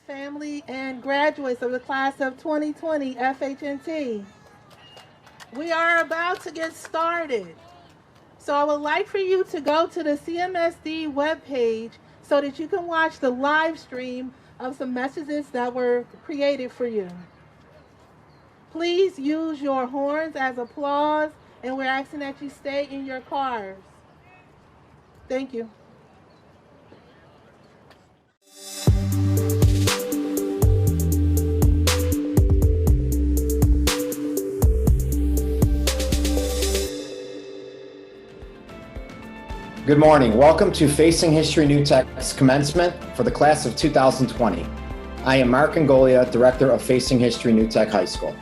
Family and graduates of the class of 2020 FHNT. We are about to get started. So I would like for you to go to the CMSD webpage so that you can watch the live stream of some messages that were created for you. Please use your horns as applause, and we're asking that you stay in your cars. Thank you. Good morning. Welcome to Facing History New Tech's commencement for the class of 2020. I am Mark Angolia, Director of Facing History New Tech High School.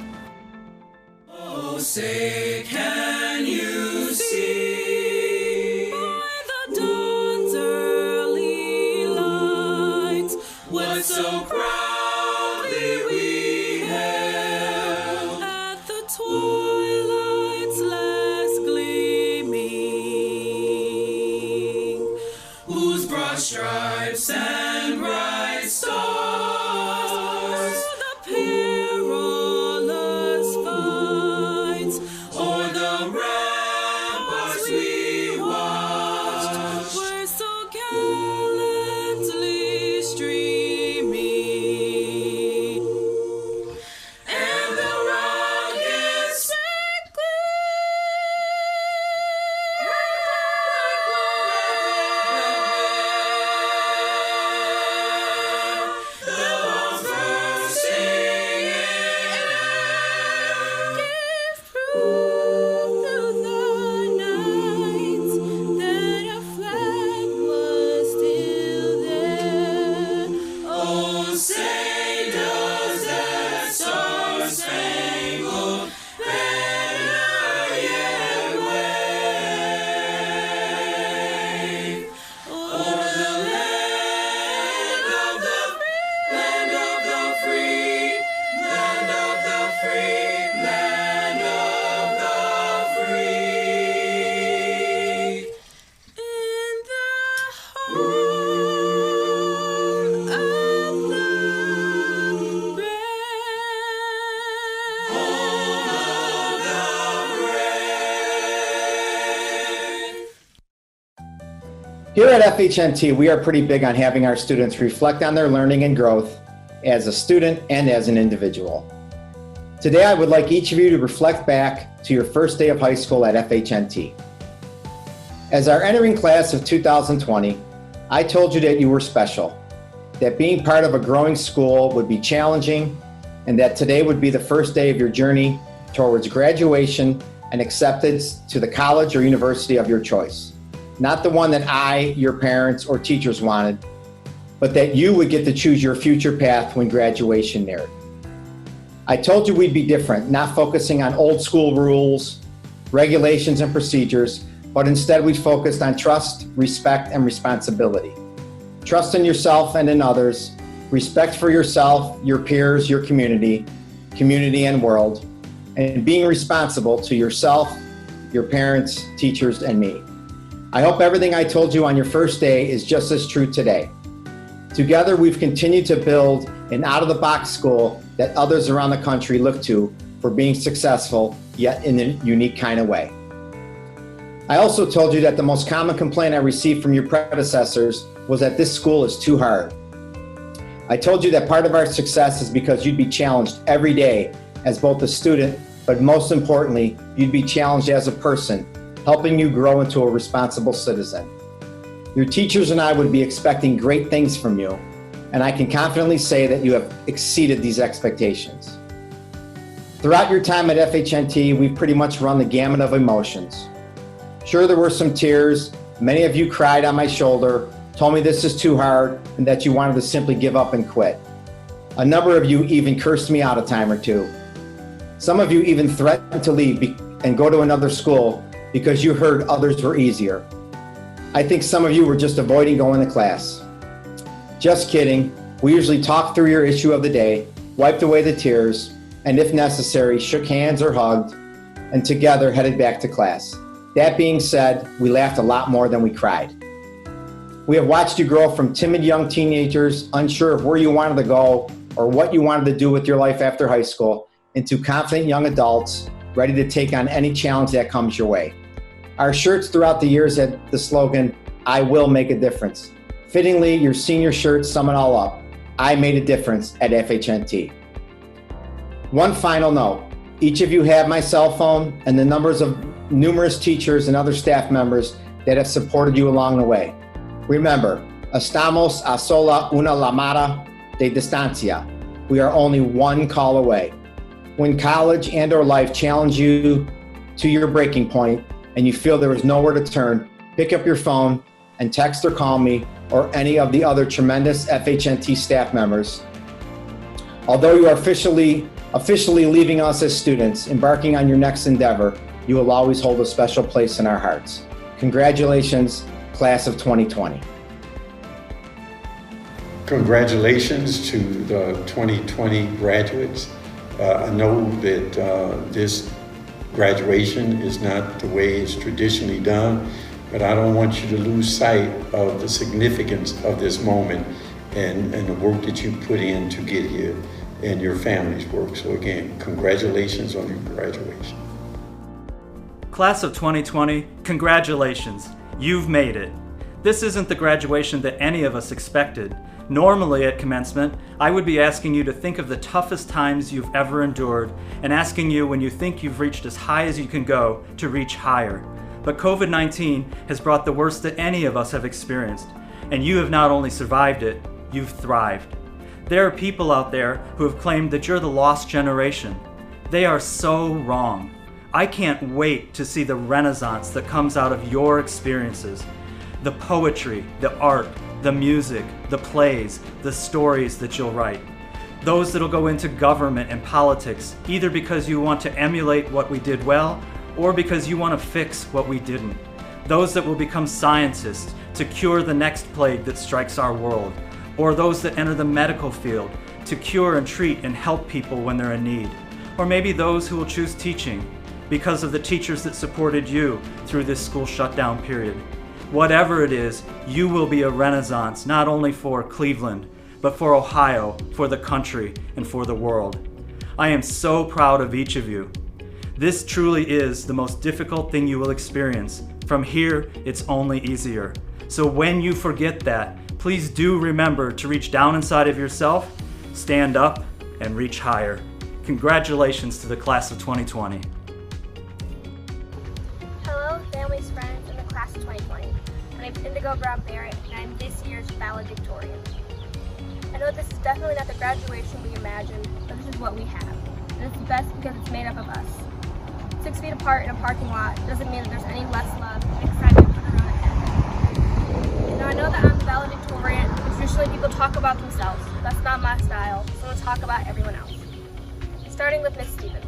Oh, say can you see by the dawn's early light what so proudly we hailed at the twilight's last gleaming, whose broad stripes and bright stars the perilous fights o'er the ramparts we watched were so gallantly streaming, and the rugged the walls bursting give proof through the night that our flag was still there. Oh, say does that star-spangled banner yet wave o'er the land of the free, land of the free, land of the free, in the home of the brave, home of the brave. Here at FHNT, we are pretty big on having our students reflect on their learning and growth as a student and as an individual. Today, I would like each of you to reflect back to your first day of high school at FHNT. As our entering class of 2020, I told you that you were special, that being part of a growing school would be challenging, and that today would be the first day of your journey towards graduation and acceptance to the college or university of your choice. Not the one that I, your parents, or teachers wanted, but that you would get to choose your future path when graduation neared. I told you we'd be different, not focusing on old school rules, regulations, and procedures, but instead we focused on trust, respect, and responsibility. Trust in yourself and in others, respect for yourself, your peers, your community and world, and being responsible to yourself, your parents, teachers, and me. I hope everything I told you on your first day is just as true today. Together, we've continued to build an out-of-the-box school that others around the country look to for being successful, yet in a unique kind of way. I also told you that the most common complaint I received from your predecessors was that this school is too hard. I told you that part of our success is because you'd be challenged every day as both a student, but most importantly, you'd be challenged as a person, helping you grow into a responsible citizen. Your teachers and I would be expecting great things from you, and I can confidently say that you have exceeded these expectations. Throughout your time at FHNT, we've pretty much run the gamut of emotions. Sure, there were some tears. Many of you cried on my shoulder, told me this is too hard, and that you wanted to simply give up and quit. A number of you even cursed me out a time or two. Some of you even threatened to leave and go to another school because you heard others were easier. I think some of you were just avoiding going to class. Just kidding. We usually talked through your issue of the day, wiped away the tears, and if necessary, shook hands or hugged, and together headed back to class. That being said, we laughed a lot more than we cried. We have watched you grow from timid young teenagers, unsure of where you wanted to go or what you wanted to do with your life after high school, into confident young adults ready to take on any challenge that comes your way. Our shirts throughout the years had the slogan, "I will make a difference." Fittingly, your senior shirts sum it all up. I made a difference at FHNT. One final note, each of you have my cell phone and the numbers of numerous teachers and other staff members that have supported you along the way. Remember, estamos a sola una llamada de distancia. We are only one call away. When college and or life challenge you to your breaking point and you feel there is nowhere to turn, pick up your phone and text or call me or any of the other tremendous FHNT staff members. Although you are officially leaving us as students, embarking on your next endeavor, you will always hold a special place in our hearts. Congratulations, class of 2020. Congratulations to the 2020 graduates. I know that this graduation is not the way it's traditionally done, but I don't want you to lose sight of the significance of this moment and the work that you put in to get here and your family's work. So again, congratulations on your graduation. Class of 2020, congratulations. You've made it. This isn't the graduation that any of us expected. Normally at commencement, I would be asking you to think of the toughest times you've ever endured and asking you when you think you've reached as high as you can go to reach higher. But COVID-19 has brought the worst that any of us have experienced, and you have not only survived it, you've thrived. There are people out there who have claimed that you're the lost generation. They are so wrong. I can't wait to see the renaissance that comes out of your experiences. The poetry, the art, the music, the plays, the stories that you'll write. Those that'll go into government and politics, either because you want to emulate what we did well, or because you want to fix what we didn't. Those that will become scientists to cure the next plague that strikes our world, or those that enter the medical field to cure and treat and help people when they're in need. Or maybe those who will choose teaching because of the teachers that supported you through this school shutdown period. Whatever it is, you will be a renaissance not only for Cleveland, but for Ohio, for the country, and for the world. I am so proud of each of you. This truly is the most difficult thing you will experience. From here, it's only easier. So when you forget that, please do remember to reach down inside of yourself, stand up, and reach higher. Congratulations to the class of 2020. Hello, families, friends, and the class of 2020. My name is Indigo Brown Barrett, and I'm this year's valedictorian. I know this is definitely not the graduation we imagined, but this is what we have. And it's the best because it's made up of us. 6 feet apart in a parking lot doesn't mean that there's any less love and excitement put around a head. Now I know that I'm the valedictorian, but traditionally people talk about themselves. That's not my style, so I'm going to talk about everyone else. Starting with Miss Stevens.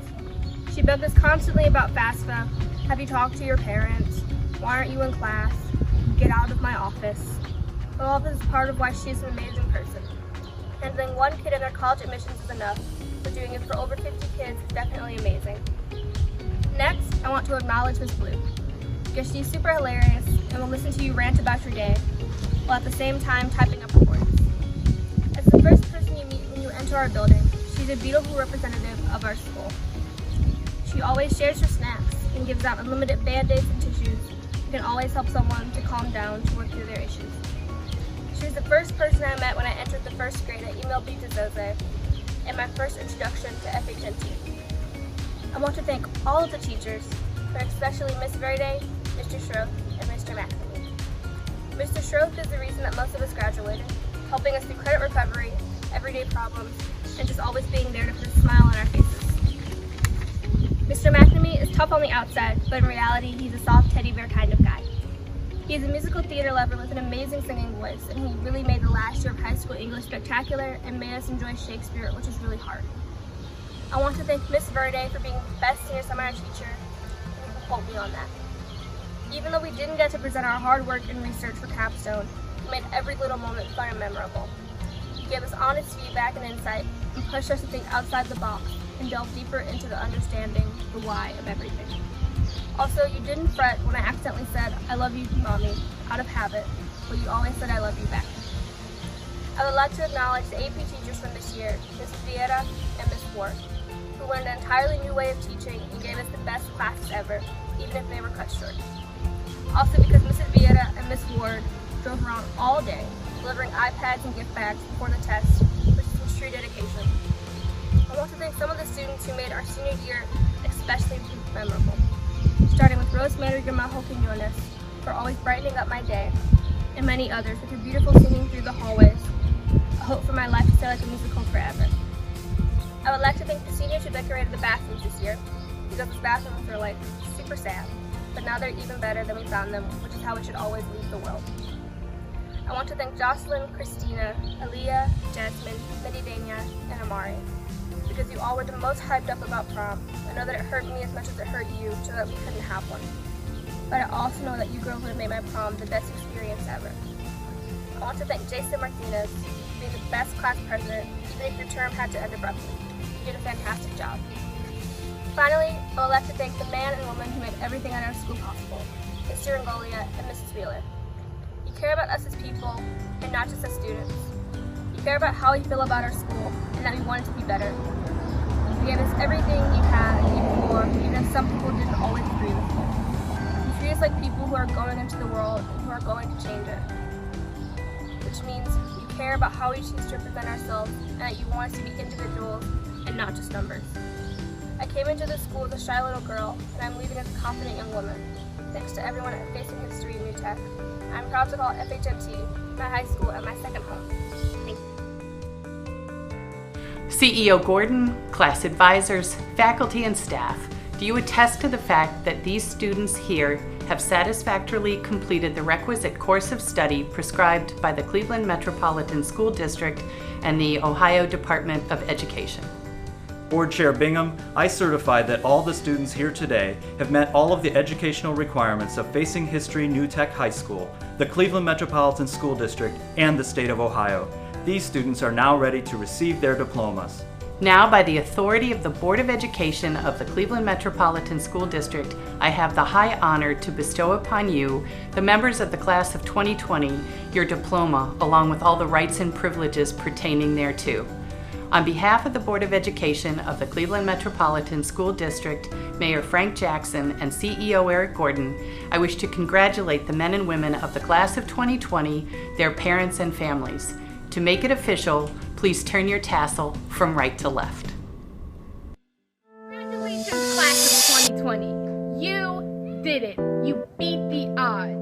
She begged us constantly about FAFSA. Have you talked to your parents? Why aren't you in class? Get out of my office. But all this is part of why she's an amazing person. Handling one kid in their college admissions is enough, but doing it for over 50 kids is definitely amazing. Next, I want to acknowledge Miss Blue, because she's super hilarious and will listen to you rant about your day, while at the same time typing up reports. As the first person you meet when you enter our building, she's a beautiful representative of our school. She always shares her snacks and gives out unlimited Band-Aids and tissues and can always help someone to calm down to work through their issues. She was the first person I met when I entered the first grade at Emil B. DeZose and my first introduction to FHNT. I want to thank all of the teachers, but especially Miss Verde, Mr. Schroth, and Mr. McNamee. Mr. Schroth is the reason that most of us graduated, helping us through credit recovery, everyday problems, and just always being there to put a smile on our faces. Mr. McNamee is tough on the outside, but in reality, he's a soft teddy bear kind of guy. He's a musical theater lover with an amazing singing voice, and he really made the last year of high school English spectacular and made us enjoy Shakespeare, which is really hard. I want to thank Miss Verde for being the best senior seminar teacher, and you can quote me on that. Even though we didn't get to present our hard work and research for capstone, he made every little moment fun and memorable. He gave us honest feedback and insight, and pushed us to think outside the box and delve deeper into the understanding, the why of everything. Also, you didn't fret when I accidentally said, "I love you, Mommy," out of habit, but you always said I love you back. I would like to acknowledge the AP teachers from this year, Ms. Vieira and Ms. Ward, who learned an entirely new way of teaching and gave us the best classes ever, even if they were cut short. Also because Mrs. Vieira and Ms. Ward drove around all day, delivering iPads and gift bags before the test, which is some true dedication. I want to thank some of the students who made our senior year especially memorable, starting with Rosemary Gramajo Quinones for always brightening up my day, and many others with your beautiful singing through the hallways, a hope for my life to stay like a musical forever. I would like to thank the seniors who decorated the bathrooms this year, because those bathrooms were like super sad, but now they're even better than we found them, which is how it should always leave the world. I want to thank Jocelyn, Christina, Aaliyah, Jasmine, Medidena, and Amari, because you all were the most hyped up about prom. I know that it hurt me as much as it hurt you so that we couldn't have one. But I also know that you girls would have made my prom the best experience ever. I want to thank Jason Martinez for being the best class president, even if your term had to end abruptly. You did a fantastic job. Finally, I would like to thank the man and woman who made everything at our school possible, Mr. Rangolia and Mrs. Wheeler. You care about us as people, and not just as students. You care about how we feel about our school, and that we want it to be better. You gave us everything you had, and even more, even if some people didn't always agree with you. You treat us like people who are going into the world and who are going to change it. Which means you care about how we choose to represent ourselves, and that you want us to be individuals and not just numbers. I came into this school as a shy little girl, and I'm leaving as a confident young woman. Thanks to everyone at Facing History New Tech. I'm proud to call FHMT my high school and my second home. Thank you. CEO Gordon, class advisors, faculty, and staff, do you attest to the fact that these students here have satisfactorily completed the requisite course of study prescribed by the Cleveland Metropolitan School District and the Ohio Department of Education? Board Chair Bingham, I certify that all the students here today have met all of the educational requirements of Facing History New Tech High School, the Cleveland Metropolitan School District, and the state of Ohio. These students are now ready to receive their diplomas. Now, by the authority of the Board of Education of the Cleveland Metropolitan School District, I have the high honor to bestow upon you, the members of the class of 2020, your diploma, along with all the rights and privileges pertaining thereto. On behalf of the Board of Education of the Cleveland Metropolitan School District, Mayor Frank Jackson, and CEO Eric Gordon, I wish to congratulate the men and women of the class of 2020, their parents and families. To make it official, please turn your tassel from right to left. Congratulations, class of 2020. You did it. You beat the odds.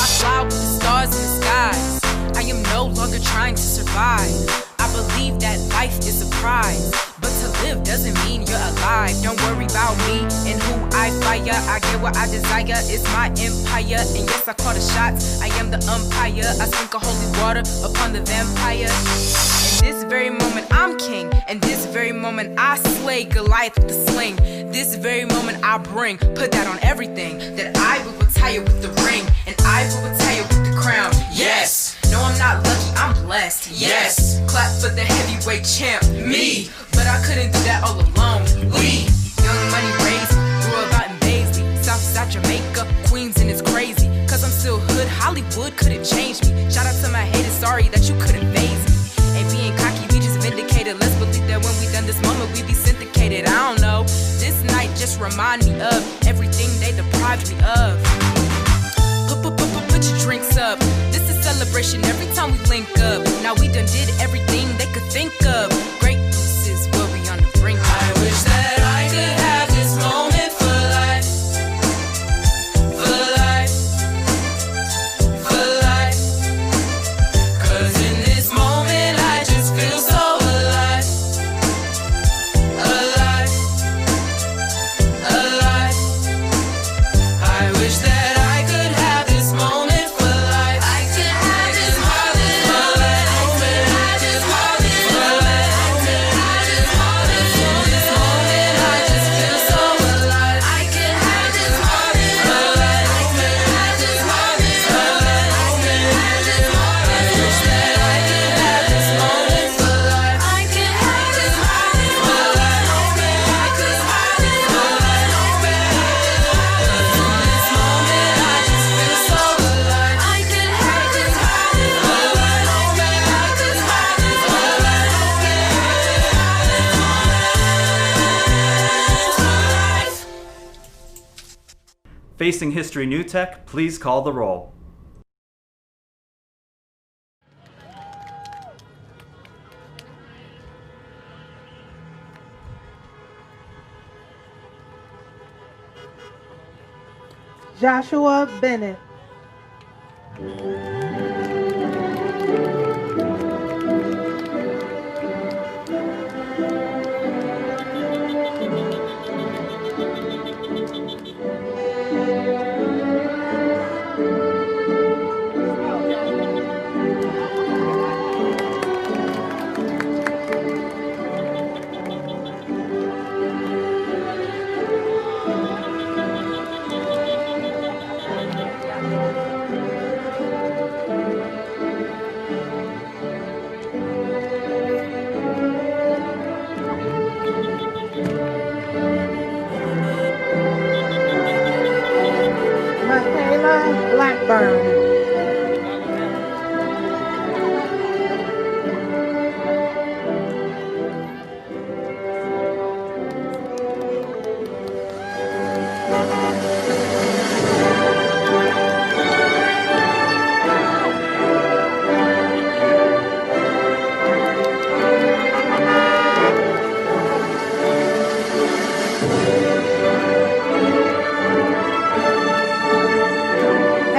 I fly with the stars in the skies. I am no longer trying to survive. I believe that life is a prize, but to live doesn't mean you're alive. Don't worry about me and who I fire. I get what I desire, it's my empire. And yes, I call the shots, I am the umpire. I sprinkle holy water upon the vampire. In this very moment I'm king. In this very moment I slay Goliath with the sling. This very moment I bring, put that on everything. That I will retire with the ring, and I will retire with the crown. Yes! No, I'm not lucky, I'm blessed. Yes! Clap for the heavyweight champ, me! But I couldn't do that all alone. We! Young Money raised, grew up out in Baisley, Southside Jamaica, Queens, and it's crazy. Cause I'm still hood, Hollywood couldn't change me. Shout out to my haters, sorry that you couldn't faze me. Ain't being cocky, we just vindicated. Let's believe that when we done this moment, we be syndicated. I don't know, this night just remind me of everything they deprived me of. Put your drinks up. This is celebration every time we link up. Now we done did everything they could think of. Greatness is what we on the brink of. I wish that I could have this moment for life. For life. For life. Cause in this moment I just feel so alive. Alive. Alive. I wish that I could have this moment. Facing History New Tech, please call the roll. Joshua Bennett. Michaela Blackburn.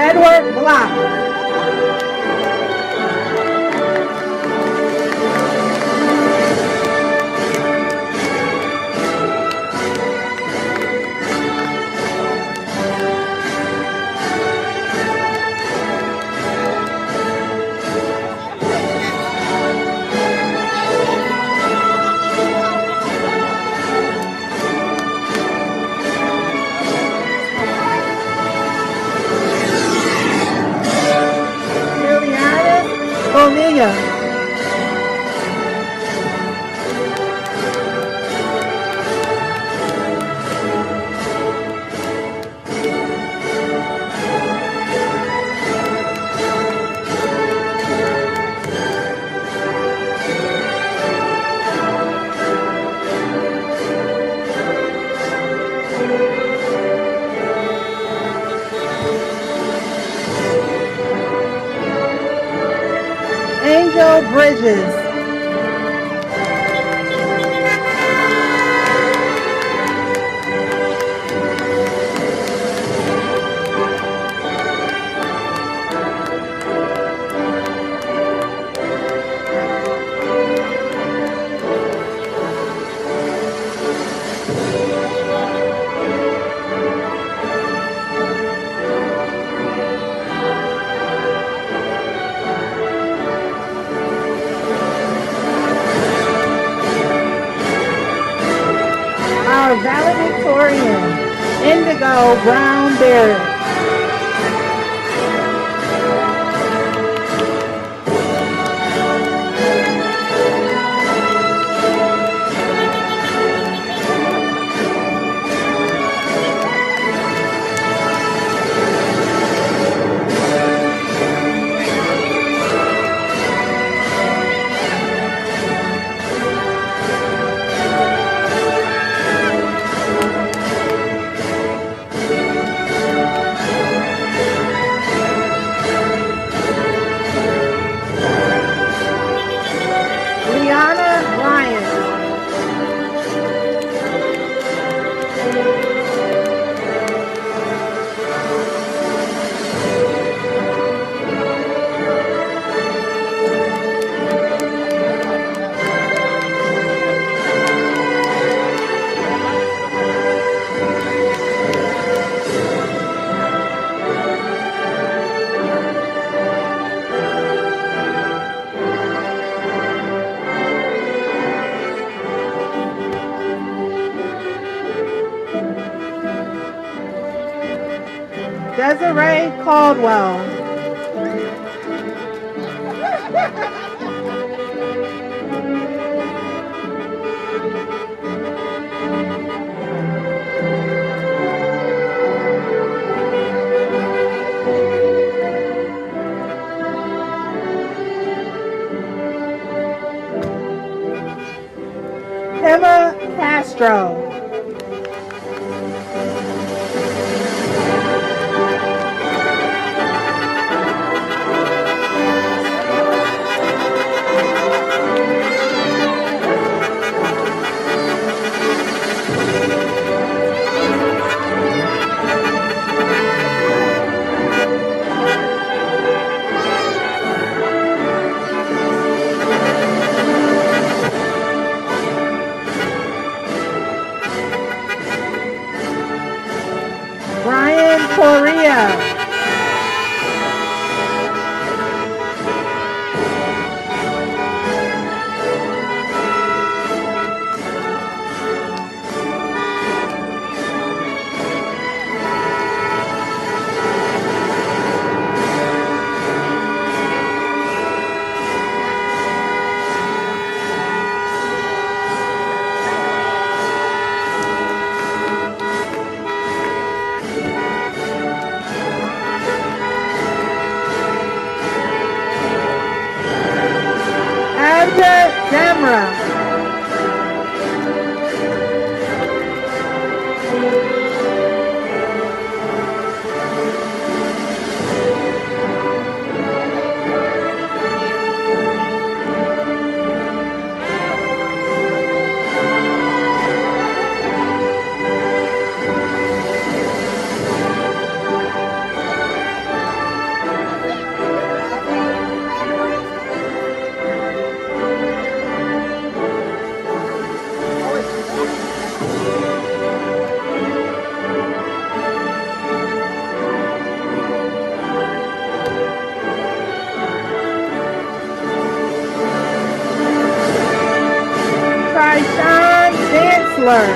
Edward Block. Bonilla. Angel Bridges. Our valedictorian, Indigo Brown Barrett. Desiree Caldwell. Emma Castro. Korea. Abda Demra. Tyshawn Dansler.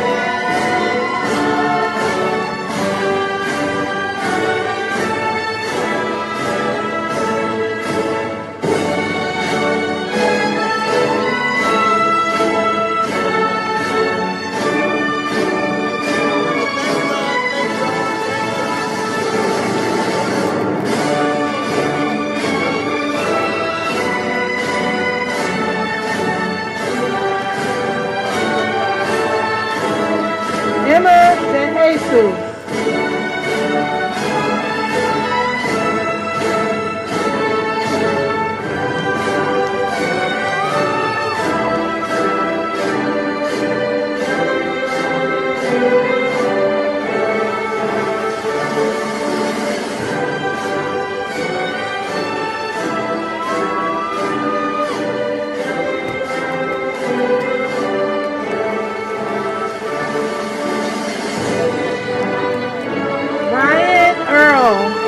Emma De Jesus. Ryan Earl.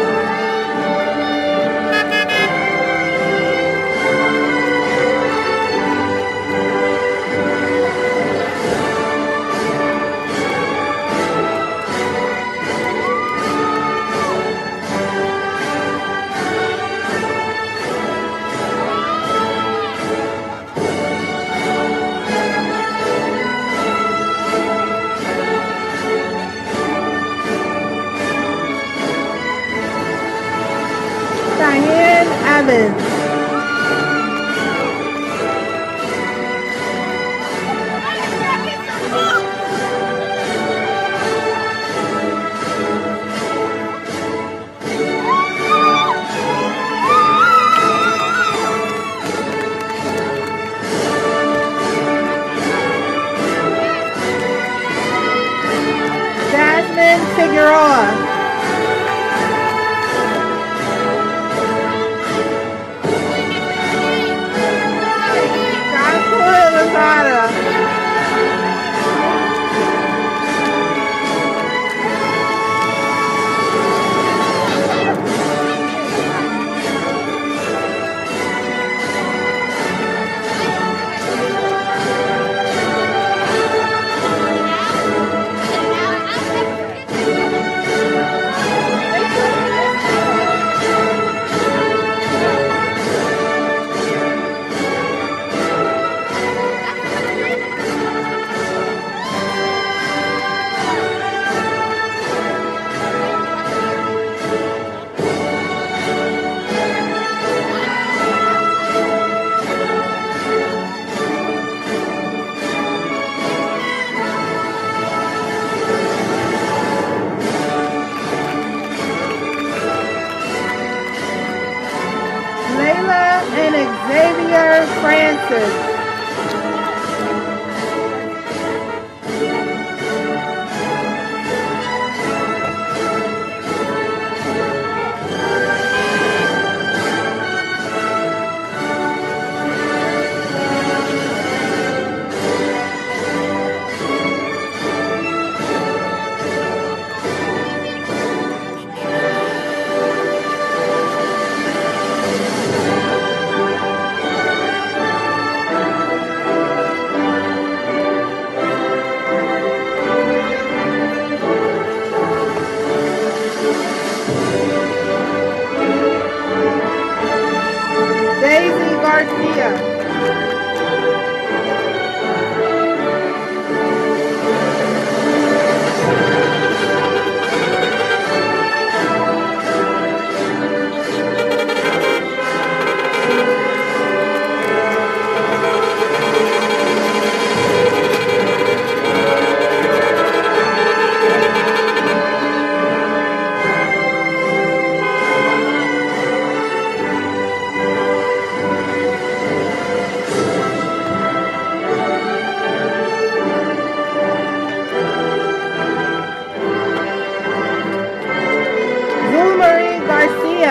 Diane Evans. Jasmine Figueroa. Joshua Lozada. Layla and Xavier Francis.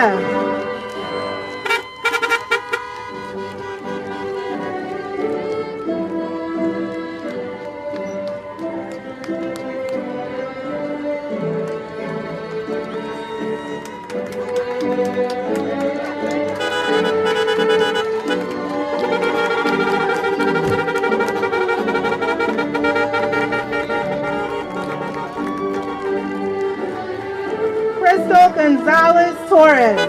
left. Crystal Gonzalez Torres.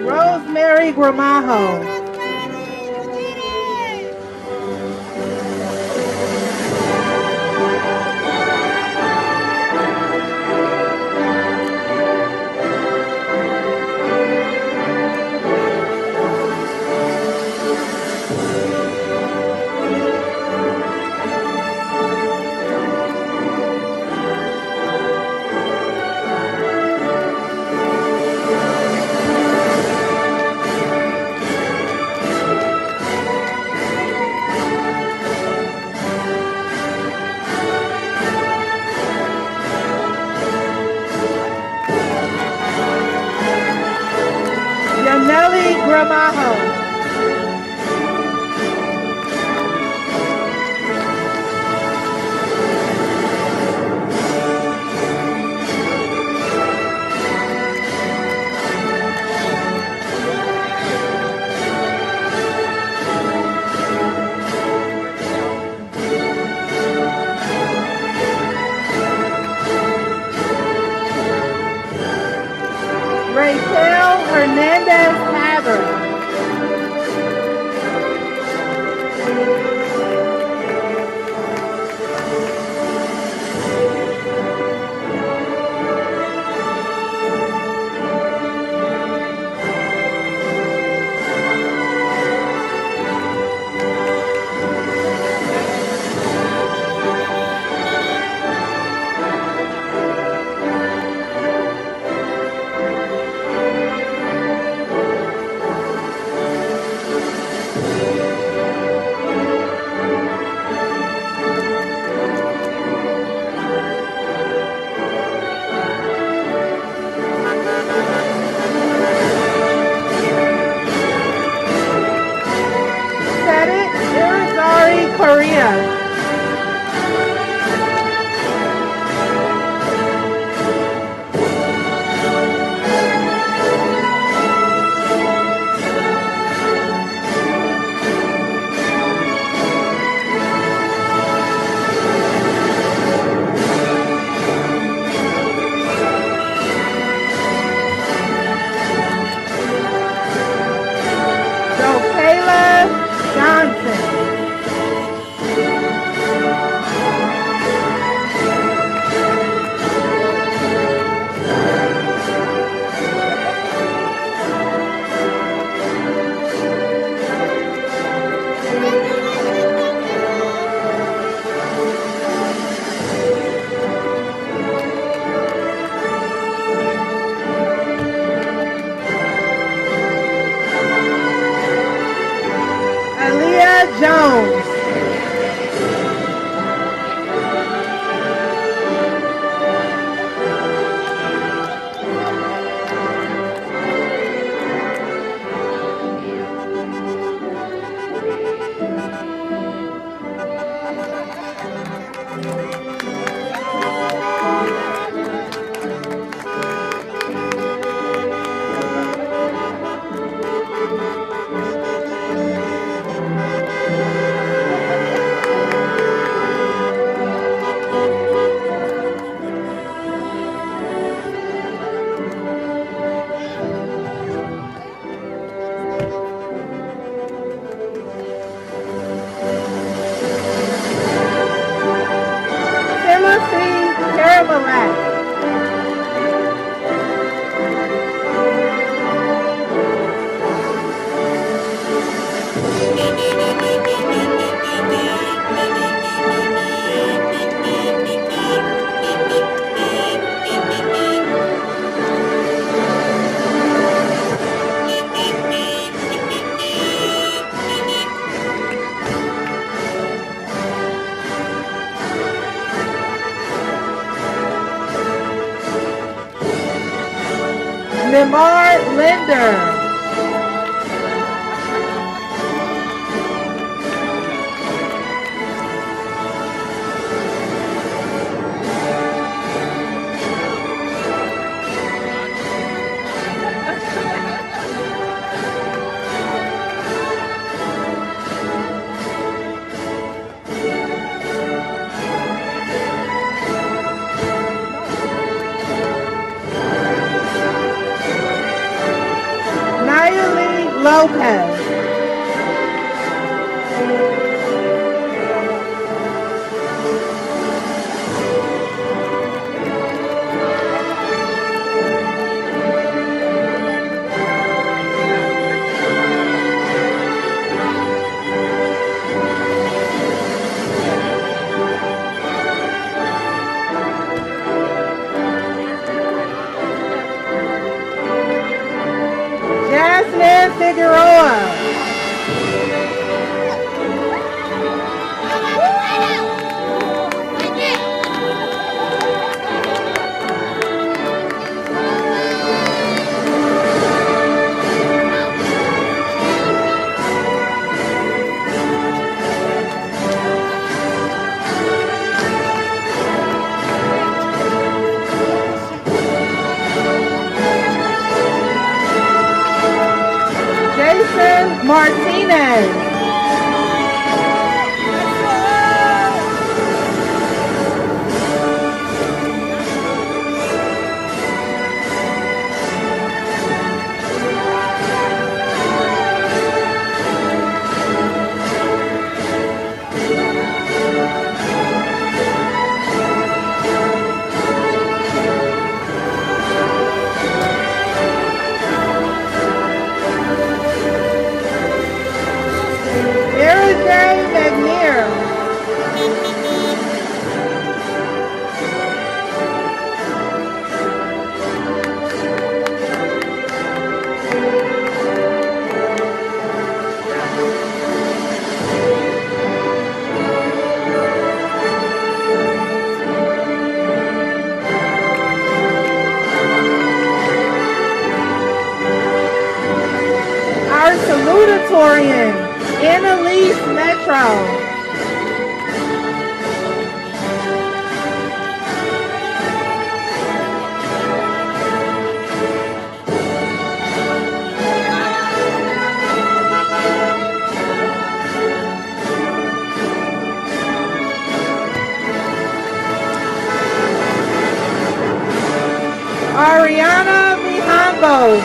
Rosemary Gramajo. Yaneli Gramajo. Raquel Hernandez Haver. Nemar Linder. Nayeli Lopez. Jasmine Figueroa. Jason Martinez. J. McNear. Our salutatorian, Annalise Metro. Ariana Mijangos.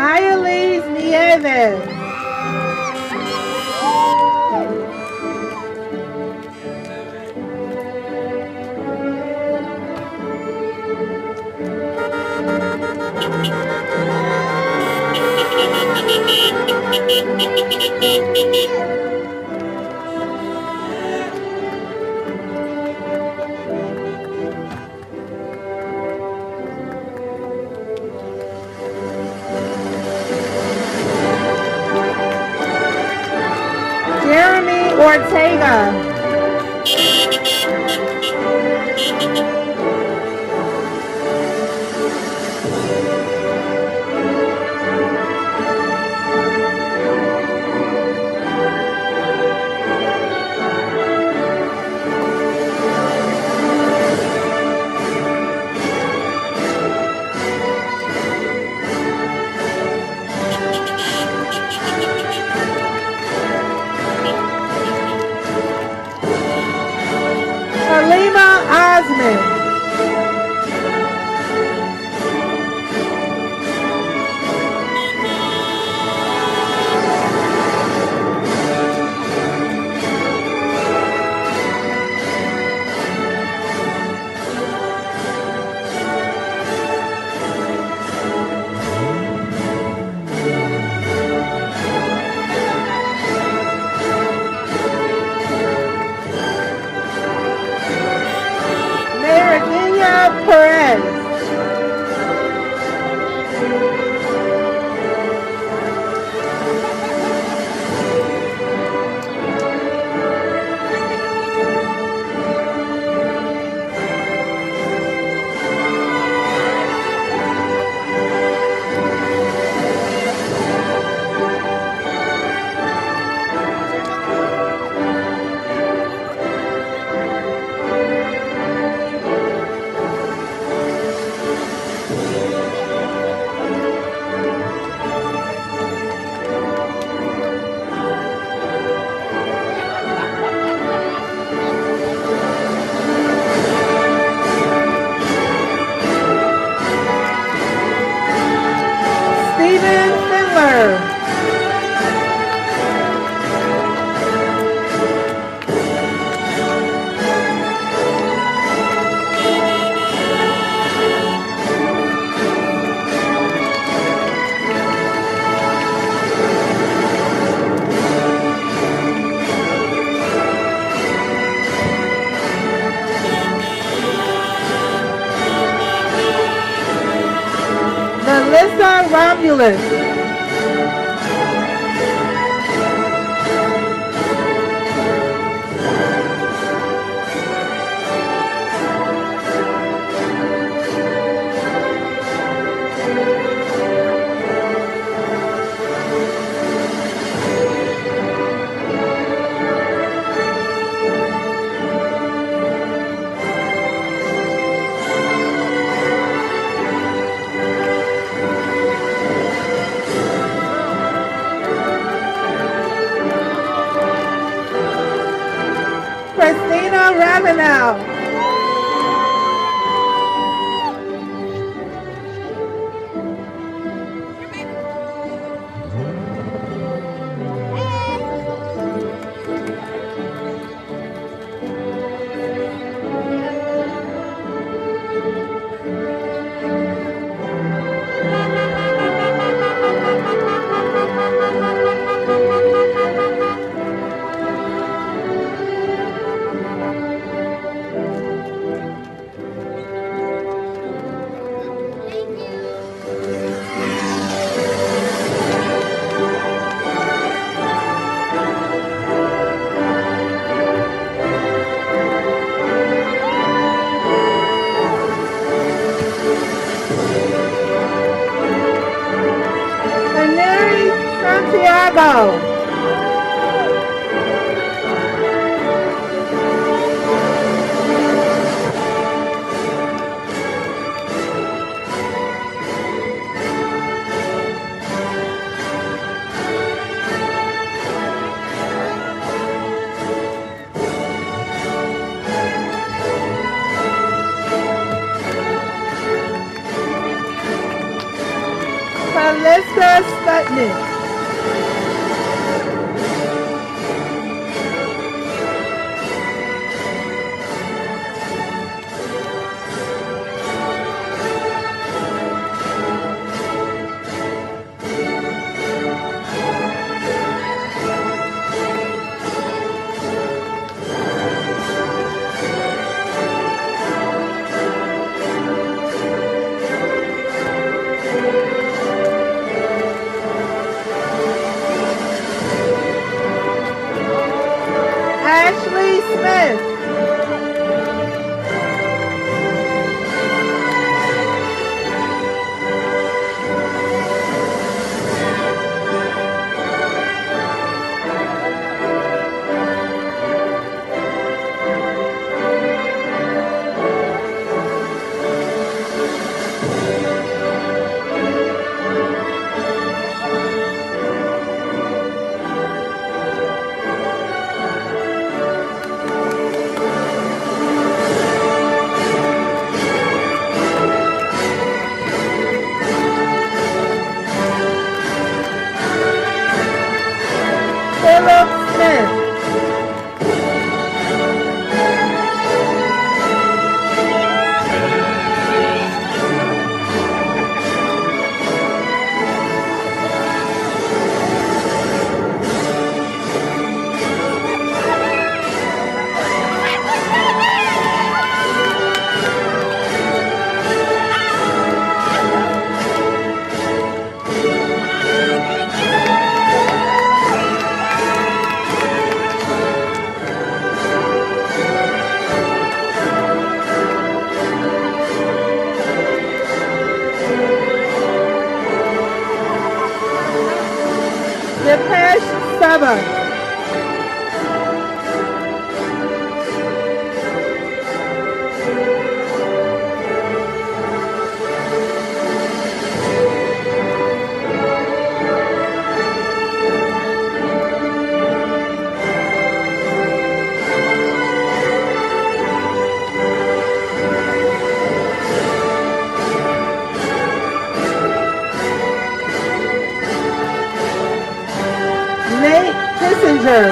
Nayeliz Nieves. Jeremy Ortega. Halima Osman. Virginia Perez. Steven Findler. Melissa Romulus. Christina Ravenel. Neri Santiago. Kalista Sputnik. Ashley Smith. Philip Smith. Dipesh Saba. Nate Kissinger.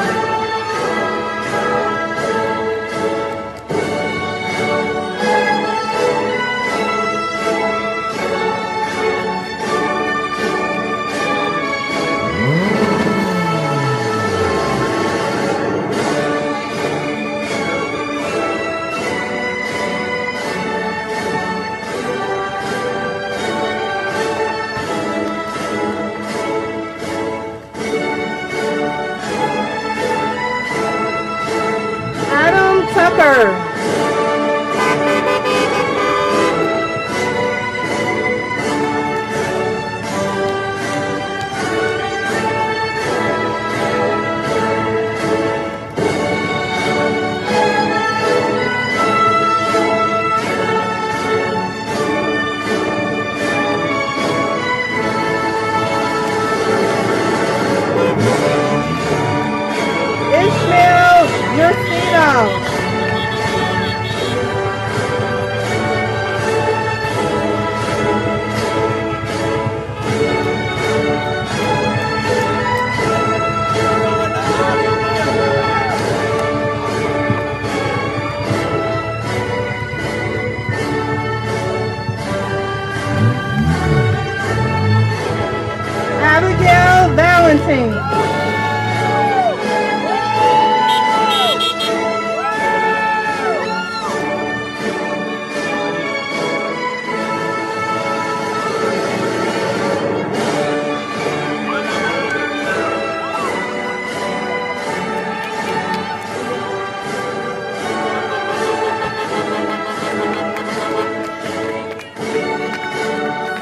Adam Tucker. Ishmael Ursino. Abigail Valentine.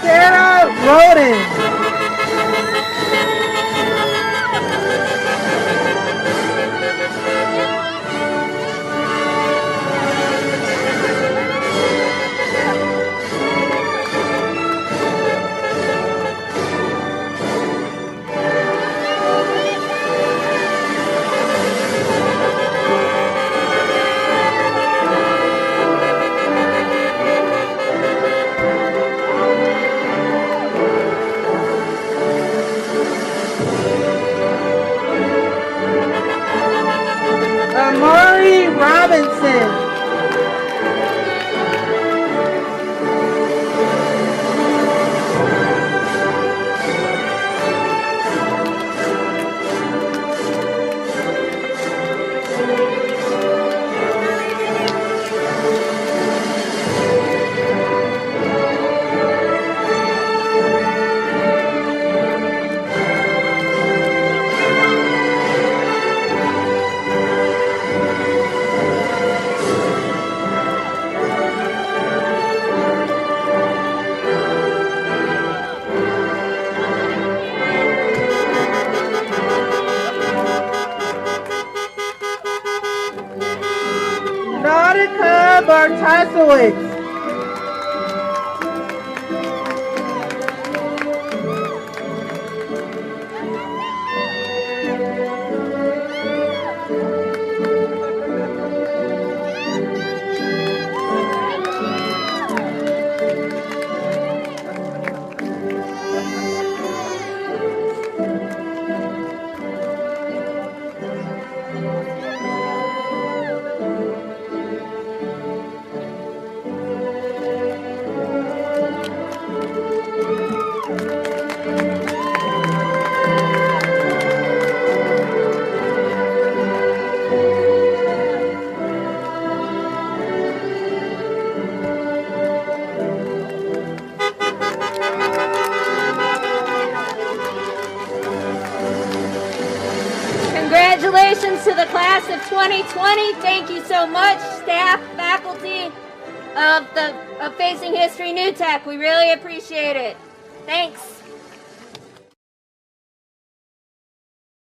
Sarah Roden. Bartosiewicz. Congratulations to the class of 2020. Thank you so much, staff, faculty of Facing History New Tech. We really appreciate it. Thanks.